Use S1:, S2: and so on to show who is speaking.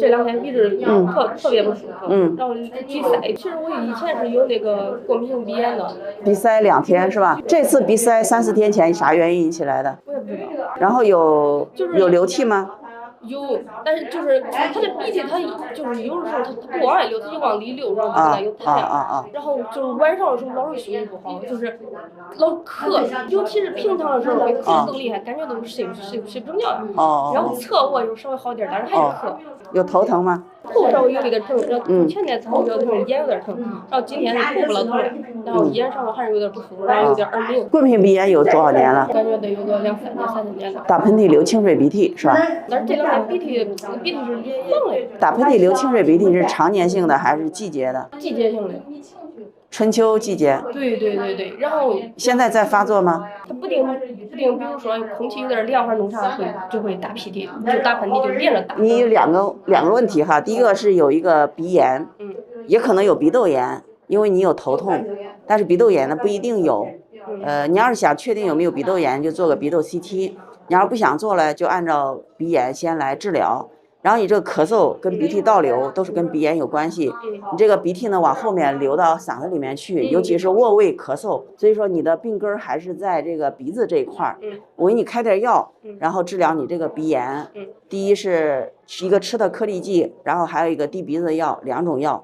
S1: 这2天一直特别不舒服，然后鼻塞。其实我以前是有那个过敏性鼻炎的。
S2: 鼻塞2天是吧？这次鼻塞3、4天前啥原因引起来的？
S1: 我也不知道。
S2: 然后有流涕吗？
S1: 有，但是就是他的鼻涕，他就是有的时候他不往外流，他就往里流，然后就那有痰。然后就是晚上的时候老是心情不好，就是老咳，尤其是平常的时候会咳更厉害，感觉都睡不着觉。然后侧卧就稍微好点，但是还是咳。
S2: 有头疼吗？
S1: 头稍微有一点疼，然后前天头有点疼，眼有点疼，然后今天是头不老疼，然后眼上还是有点不舒服，然后有点耳鸣。
S2: 过敏鼻炎有多少年了？
S1: 感觉得有个2、3年、3、4年了。
S2: 打喷嚏流清水鼻涕是吧？
S1: 但是这2天鼻涕是黄的。
S2: 打喷嚏流清水鼻涕是常年性的还是季节的？
S1: 季节性的。
S2: 春秋季节。
S1: 对，然后
S2: 现在在发作吗？
S1: 它不定，比如说空气有点凉或者弄啥就会打鼻涕，就打喷嚏就连着打。
S2: 你有两个问题哈，第一个是有一个鼻炎，也可能有鼻窦炎，因为你有头痛，但是鼻窦炎呢不一定有。你要是想确定有没有鼻窦炎，就做个鼻窦 CT。你要是不想做了，就按照鼻炎先来治疗。然后你这个咳嗽跟鼻涕倒流都是跟鼻炎有关系，你这个鼻涕呢往后面流到嗓子里面去，尤其是卧位咳嗽，所以说你的病根还是在这个鼻子这一块。我给你开点药，然后治疗你这个鼻炎。第一是一个吃的颗粒剂，然后还有一个滴鼻子的药，2种药。